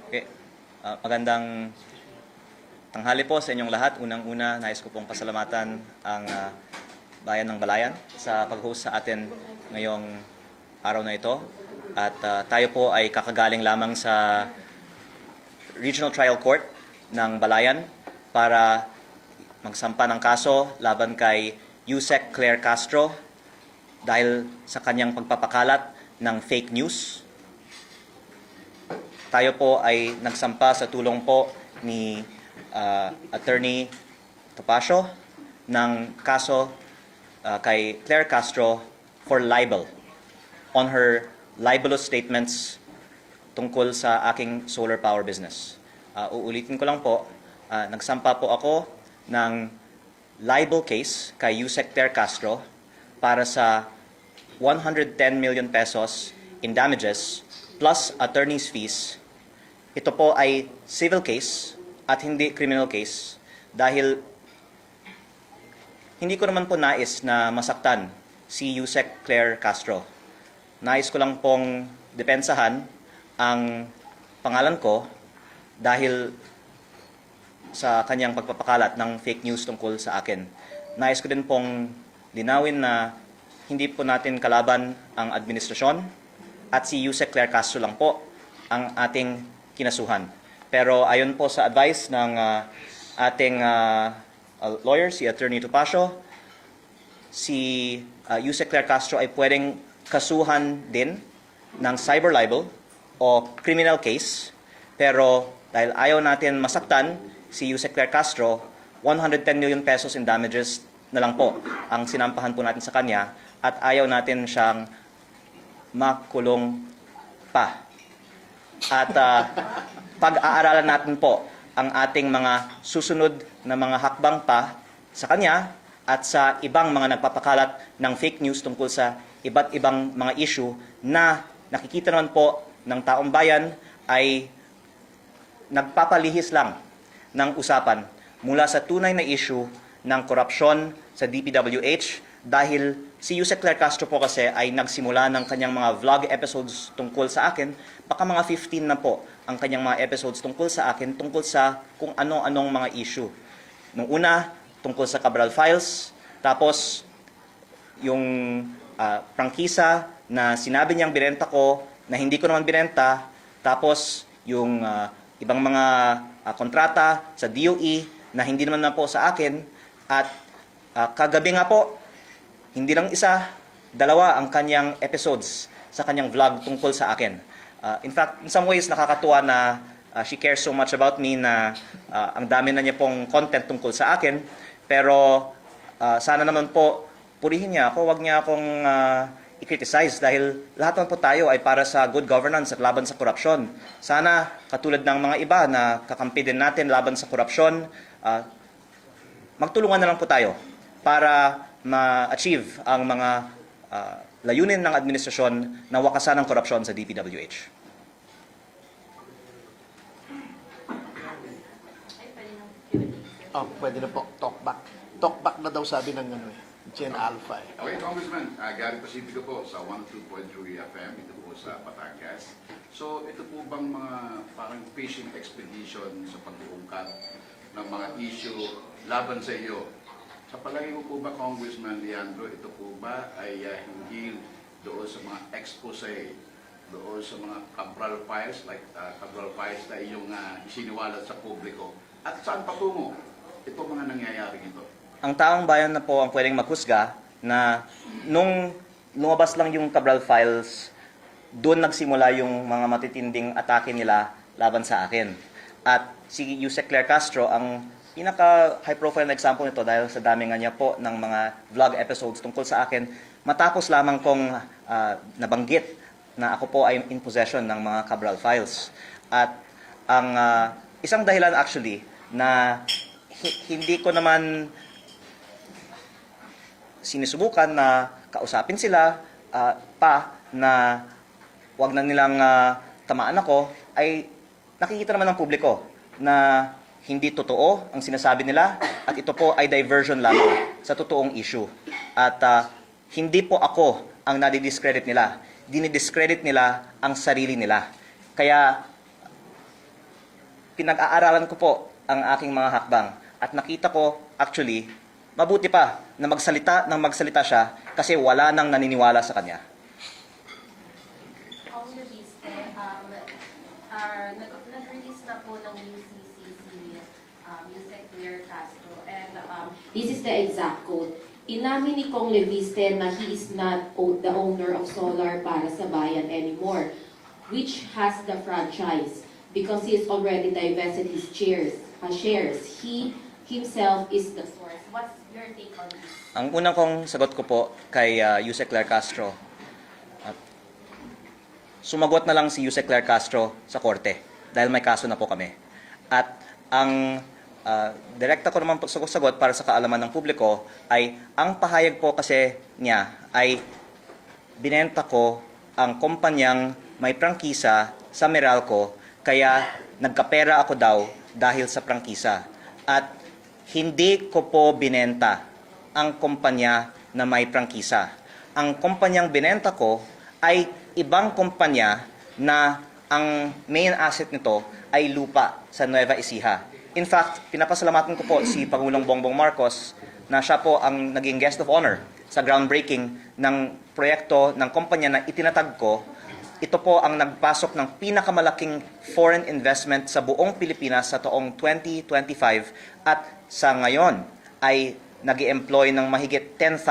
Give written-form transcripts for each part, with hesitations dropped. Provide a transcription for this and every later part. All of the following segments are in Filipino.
Okay. Magandang tanghali po sa inyong lahat. Unang-una, nais ko pong pasalamatan ang Bayan ng Balayan sa pag-host sa atin ngayong araw na ito. At tayo po ay kakagaling lamang sa Regional Trial Court ng Balayan para magsampa ng kaso laban kay Yusek Claire Castro dahil sa kanyang pagpapakalat ng fake news. Tayo po ay nagsampa sa tulong po ni Attorney Topacio ng kaso kay Claire Castro for libel on her libelous statements tungkol sa aking solar power business. Uulitin ko lang po, nagsampa po ako ng libel case kay Yusek Claire Castro para sa 110 million pesos in damages plus attorney's fees. Ito po ay civil case at hindi criminal case dahil hindi ko naman po nais na masaktan si Yusek Claire Castro. Nais ko lang pong depensahan ang pangalan ko dahil sa kanyang pagpapakalat ng fake news tungkol sa akin. Nais ko din pong linawin na hindi po natin kalaban ang administrasyon at si Yusek Claire Castro lang po ang ating kinasuhan. Pero ayon po sa advice ng ating lawyer, si Attorney Topacio, si Yusek Claire Castro ay pwedeng kasuhan din ng cyber libel o criminal case. Pero dahil ayaw natin masaktan si Yusek Claire Castro, 110 million pesos in damages na lang po ang sinampahan po natin sa kanya at ayaw natin siyang makulong pa. At pag-aaralan natin po ang ating mga susunod na mga hakbang pa sa kanya at sa ibang mga nagpapakalat ng fake news tungkol sa iba't ibang mga issue na nakikita naman po ng taong bayan ay nagpapalihis lang ng usapan mula sa tunay na issue ng korupsyon sa DPWH dahil si Yusek Claire Castro po kasi ay nagsimula ng kanyang mga vlog episodes tungkol sa akin. Baka mga 15 na po ang kanyang mga episodes tungkol sa akin, tungkol sa kung ano-anong mga issue. Nung una, tungkol sa Cabral Files, tapos yung prangkisa na sinabi niyang binenta ko na hindi ko naman binenta, tapos yung ibang mga kontrata sa DOE na hindi naman na po sa akin, at kagabi nga po, hindi lang isa, dalawa ang kanyang episodes sa kanyang vlog tungkol sa akin. In fact, in some ways, nakakatuwa na she cares so much about me na ang dami na niya pong content tungkol sa akin. Pero sana naman po, purihin niya ako, wag niya akong i-criticize dahil lahat naman po tayo ay para sa good governance at laban sa korupsyon. Sana, katulad ng mga iba na kakampi din natin laban sa korupsyon, magtulungan na lang po tayo para ma-achieve ang mga layunin ng administrasyon na wakasan ng korupsyon sa DPWH. Pwede na po. Talkback. Talkback na daw sabi ng Gen Alpha. Okay, Congressman, Gary Pacifico po sa 102.3 FM, ito po sa Batangas. So, ito po bang mga parang fishing expedition sa pag-uungkat ng mga issue laban sa iyo? Sa palagay mo po ba, Congressman Leandro, ito po ba ay hinggil doon sa mga expose, doon sa mga Cabral Files, like Cabral Files na iyong isiniwalat sa publiko? At saan patungo ito mga nangyayaring ito? Ang taong bayan na po ang pwedeng maghusga na nung lumabas lang yung Cabral Files, doon nagsimula yung mga matitinding atake nila laban sa akin. At si Yusek Claire Castro ang pinaka-high profile na example nito dahil sa dami nga niya po ng mga vlog episodes tungkol sa akin, matapos lamang kong nabanggit na ako po ay in possession ng mga Cabral Files. At ang isang dahilan actually na hindi ko naman sinusubukan na kausapin sila pa na wag na nilang tamaan ako, ay nakikita naman ng publiko na hindi totoo ang sinasabi nila at ito po ay diversion lamang sa totoong issue. At hindi po ako ang nadi-discredit nila. Dinidiscredit nila ang sarili nila. Kaya pinag-aaralan ko po ang aking mga hakbang at nakita ko actually mabuti pa na magsalita siya kasi wala nang naniniwala sa kanya. Kung Leviste, nag-release na po ng UCC si Yusek Claire Castro and this is the exact quote. Inamin ni Kong Leviste na he is not the owner of Solar para sa Bayan anymore, which has the franchise because he has already divested his shares. He himself is the source. What's your take on this? Ang unang kong sagot ko po kay Yusek Claire Castro, sumagot na lang si Yusek Claire Castro sa korte dahil may kaso na po kami. At ang direkta ko naman po sagot para sa kaalaman ng publiko ay ang pahayag po kasi niya ay binenta ko ang kumpanyang may prangkisa sa Meralco kaya nagkapera ako daw dahil sa prangkisa. At hindi ko po binenta ang kumpanya na may prangkisa. Ang kumpanyang binenta ko ay ibang kumpanya na ang main asset nito ay lupa sa Nueva Ecija. In fact, pinapasalamatan ko po si Pangulong Bongbong Marcos na siya po ang naging guest of honor sa groundbreaking ng proyekto ng kumpanya na itinatag ko. Ito po ang nagpasok ng pinakamalaking foreign investment sa buong Pilipinas sa taong 2025 at sa ngayon ay nag-employ ng mahigit 10,000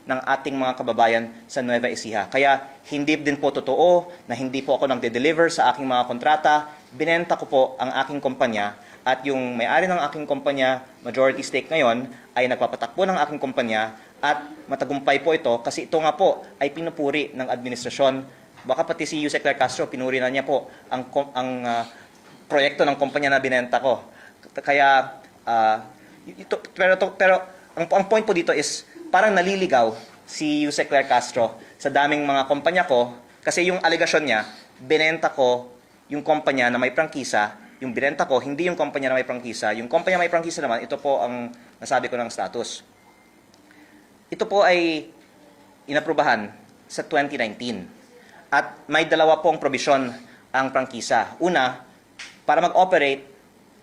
ng ating mga kababayan sa Nueva Ecija. Kaya hindi din po totoo na hindi po ako nagde-deliver sa aking mga kontrata. Binenta ko po ang aking kumpanya at yung may-ari ng aking kumpanya, majority stake ngayon, ay nagpapatakbo ng aking kumpanya at matagumpay po ito kasi ito nga po ay pinupuri ng administrasyon. Baka pati si Yusek Claire Castro, pinuri na niya po ang proyekto ng kumpanya na binenta ko. Kaya, pero ang point po dito is parang naliligaw si Yusek Claire Castro sa daming mga kumpanya ko kasi yung alegasyon niya, binenta ko yung kumpanya na may prangkisa, yung binenta ko, hindi yung kumpanya na may prangkisa. Yung kumpanya may prangkisa naman, ito po ang nasabi ko ng status. Ito po ay inaprubahan sa 2019. At may dalawa pong probisyon ang prangkisa. Una, para mag-operate,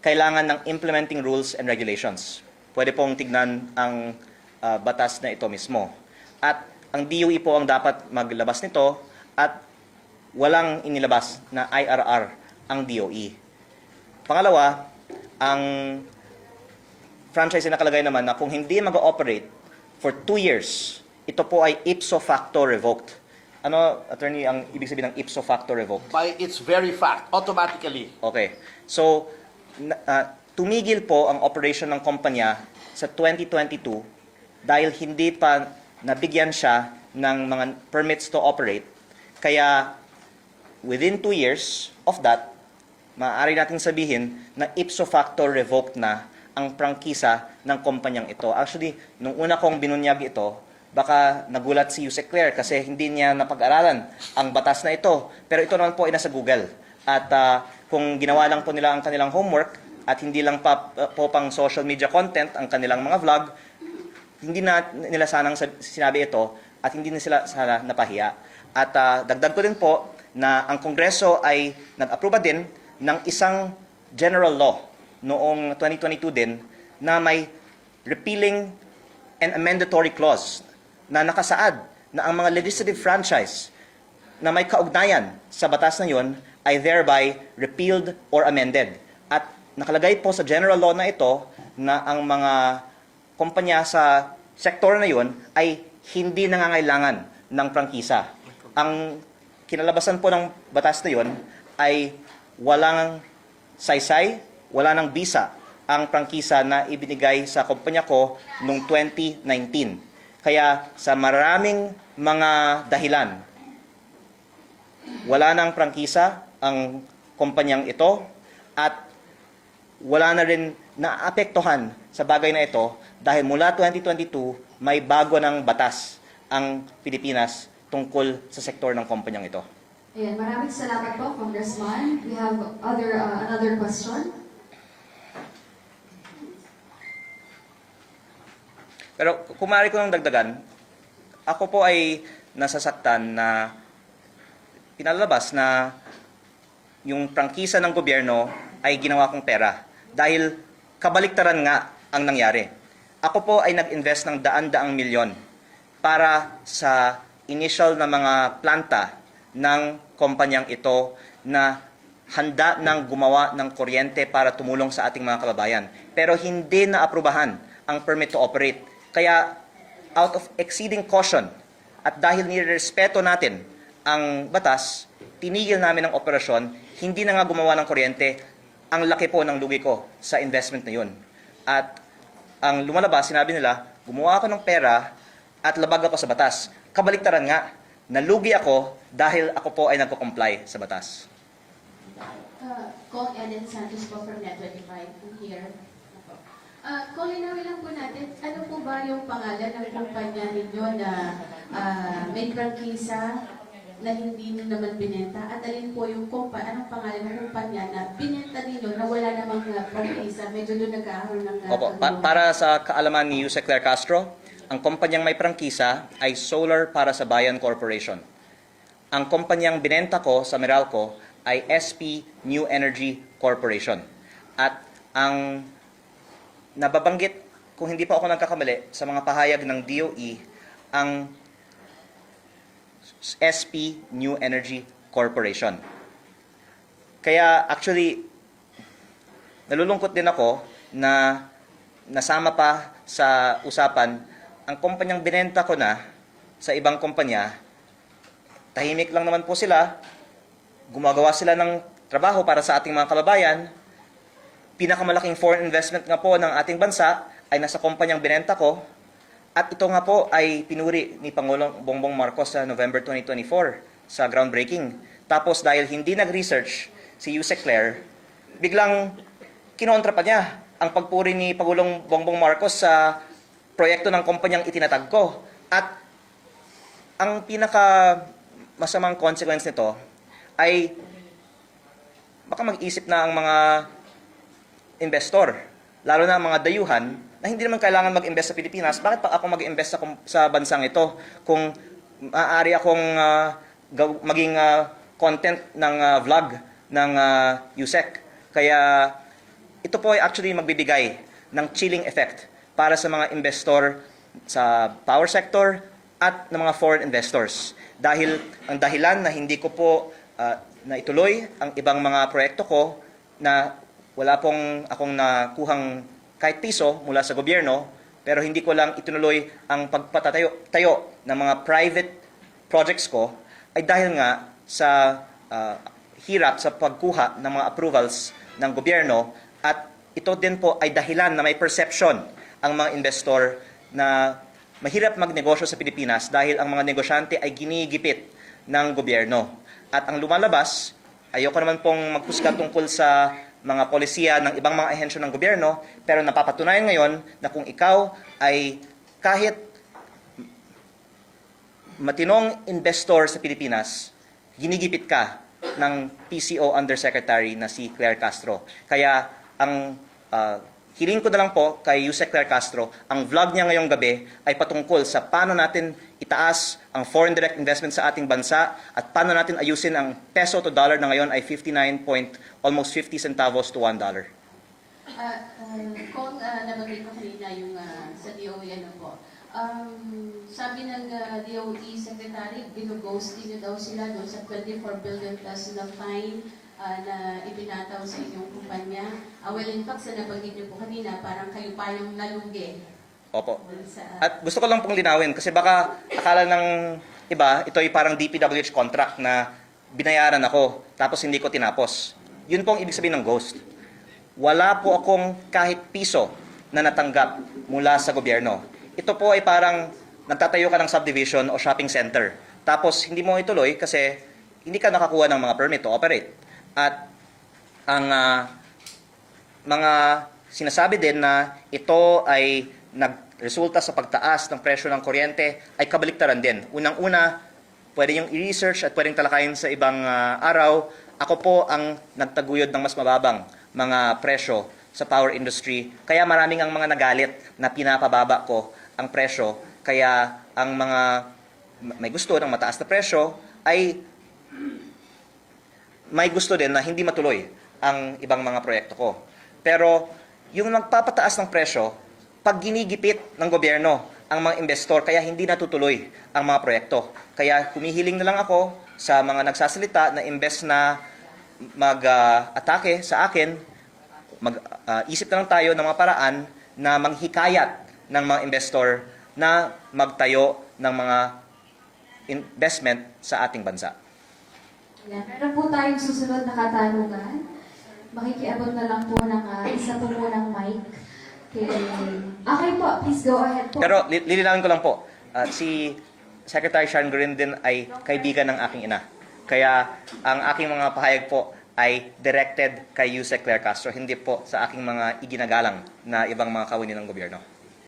kailangan ng implementing rules and regulations. Pwede pong tignan ang batas na ito mismo. At ang DOE po ang dapat maglabas nito at walang inilabas na IRR ang DOE. Pangalawa, ang franchise ay nakalagay naman na kung hindi mag-ooperate for 2 years, ito po ay ipso facto revoked. Ano, attorney, ang ibig sabihin ng ipso facto revoked? By its very fact, automatically. Okay. So, tumigil po ang operation ng kumpanya sa 2022 dahil hindi pa nabigyan siya ng mga permits to operate. Kaya, within 2 years of that, maaari nating sabihin na ipso facto revoked na ang prangkisa ng kumpanyang ito. Actually, nung una kong binunyag ito, baka nagulat si Yusek Claire kasi hindi niya napag-aralan ang batas na ito. Pero ito naman po ay nasa Google. At kung ginawa lang po nila ang kanilang homework at hindi lang po pang social media content ang kanilang mga vlog, hindi na nila sanang sinabi ito at hindi na sila sana napahiya. At dagdag ko din po na ang Kongreso ay nag-aproba din ng isang general law noong 2022 din na may repealing and amendatory clause na nakasaad na ang mga legislative franchise na may kaugnayan sa batas na yon ay thereby repealed or amended. At nakalagay po sa general law na ito na ang mga kumpanya sa sektor na yon ay hindi nangangailangan ng prangkisa. Ang kinalabasan po ng batas na yon ay walang saysay, wala ng bisa ang prangkisa na ibinigay sa kumpanya ko noong 2019. Kaya sa maraming mga dahilan, wala ng prangkisa ang kumpanyang ito at wala na rin naapektuhan sa bagay na ito dahil mula 2022 may bago ng batas ang Pilipinas tungkol sa sektor ng kumpanyang ito. Ayan, maraming salamat po, Congressman. We have another question. Pero kung maaari ko nang dagdagan, ako po ay nasasaktan na pinalabas na yung prangkisa ng gobyerno ay ginawa kong pera. Dahil kabaliktaran nga ang nangyari. Ako po ay nag-invest ng daan-daang milyon para sa initial na mga planta ng kumpanyang ito na handa nang gumawa ng kuryente para tumulong sa ating mga kababayan. Pero hindi na aprubahan ang permit to operate. Kaya out of exceeding caution at dahil nirespeto natin ang batas, tinigil namin ang operasyon, hindi na nga gumawa ng kuryente. Ang laki po ng lugi ko sa investment na yun. At ang lumalabas, sinabi nila, gumawa ako ng pera at labag ako sa batas. Kabaliktaran nga, nalugi ako dahil ako po ay nagko-comply sa batas. Kong Ellen Santos po from Net25 here. Kung linawin lang po natin, ano po ba yung pangalan ng kumpanya ninyo na may prangkisa na hindi nyo naman binenta? At alin po yung anong pangalan ng kumpanya na binenta ninyo na wala namang prangkisa? Medyo doon nagkakaroon ng Opo, para sa kaalaman ni Yusek Claire Castro, ang kumpanyang may prangkisa ay Solar para sa Bayan Corporation. Ang kumpanyang binenta ko sa Meralco ay SP New Energy Corporation. At ang nababanggit, kung hindi pa ako nagkakamali, sa mga pahayag ng DOE, ang SP New Energy Corporation. Kaya actually, nalulungkot din ako na nasama pa sa usapan ang kumpanyang binenta ko na sa ibang kumpanya. Tahimik lang naman po sila, gumagawa sila ng trabaho para sa ating mga kababayan. Pinakamalaking foreign investment nga po ng ating bansa ay nasa kumpanyang binenta ko. At ito nga po ay pinuri ni Pangulong Bongbong Marcos sa November 2024 sa groundbreaking. Tapos dahil hindi nag-research si Yusek Claire, biglang kinontra pa niya ang pagpuri ni Pangulong Bongbong Marcos sa proyekto ng kumpanyang itinatag ko. At ang pinaka masamang consequence nito ay baka mag-isip na ang mga investor, lalo na ang mga dayuhan, na hindi naman kailangan mag-invest sa Pilipinas. Bakit pa ako mag-invest sa bansang ito kung maaari akong maging content ng vlog ng Yusek? Kaya ito po ay actually magbibigay ng chilling effect para sa mga investor sa power sector at ng mga foreign investors. Dahil ang dahilan na hindi ko po na ituloy ang ibang mga proyekto ko na wala pong akong nakuhang kahit piso mula sa gobyerno, pero hindi ko lang itinuloy ang pagpatatayo ng mga private projects ko ay dahil nga sa hirap sa pagkuha ng mga approvals ng gobyerno, at ito din po ay dahilan na may perception ang mga investor na mahirap magnegosyo sa Pilipinas dahil ang mga negosyante ay ginigipit ng gobyerno. At ang lumalabas, ayoko naman pong magpusga tungkol sa mga polisiya ng ibang mga ahensya ng gobyerno, pero napapatunayan ngayon na kung ikaw ay kahit matinong investor sa Pilipinas, ginigipit ka ng PCO Undersecretary na si Claire Castro. Kaya ang hiling ko na lang po kay Yusek Claire Castro, ang vlog niya ngayong gabi ay patungkol sa paano natin itaas ang foreign direct investment sa ating bansa at paano natin ayusin ang peso to dollar na ngayon ay almost 50 centavos to $1. Kung nabanggit ko kanina yung sa DOE, ano po, sabi ng DOE Secretary, binughost din daw sila doon sa 24 billion plus na fine na ibinataw sa inyong kumpanya. Well, in fact, sa nabanggit niyo po kanina, parang kayo pa yung nalugi. Opo. At gusto ko lang pong linawin kasi baka akala ng iba, ito ay parang DPWH contract na binayaran ako tapos hindi ko tinapos. Yun po ang ibig sabihin ng ghost. Wala po akong kahit piso na natanggap mula sa gobyerno. Ito po ay parang nagtatayo ka ng subdivision o shopping center. Tapos hindi mo ituloy kasi hindi ka nakakuha ng mga permit to operate. At ang mga sinasabi din na ito ay nagresulta sa pagtaas ng presyo ng kuryente ay kabaliktaran din. Unang-una, pwede yung i-research at pwedeng talakayin sa ibang araw. Ako po ang nagtaguyod ng mas mababang mga presyo sa power industry. Kaya maraming ang mga nagalit na pinapababa ko ang presyo. Kaya ang mga may gusto ng mataas na presyo ay may gusto din na hindi matuloy ang ibang mga proyekto ko. Pero yung nagpapataas ng presyo, pag ginigipit ng gobyerno ang mga investor, kaya hindi natutuloy ang mga proyekto. Kaya humihiling na lang ako sa mga nagsasalita na imbes na mag-atake sa akin, isip na lang tayo ng mga paraan na manghikayat ng mga investor na magtayo ng mga investment sa ating bansa. Yan. Meron po tayong susunod na katanungan. Makikiabot na lang po ng isa po munang mic. Okay po, please go ahead po. Pero lilinawin ko lang po, si Secretary Sharon Gurindin ay kaibigan ng aking ina. Kaya ang aking mga pahayag po ay directed kay Yusek Claire Castro, hindi po sa aking mga iginagalang na ibang mga kawani ng gobyerno.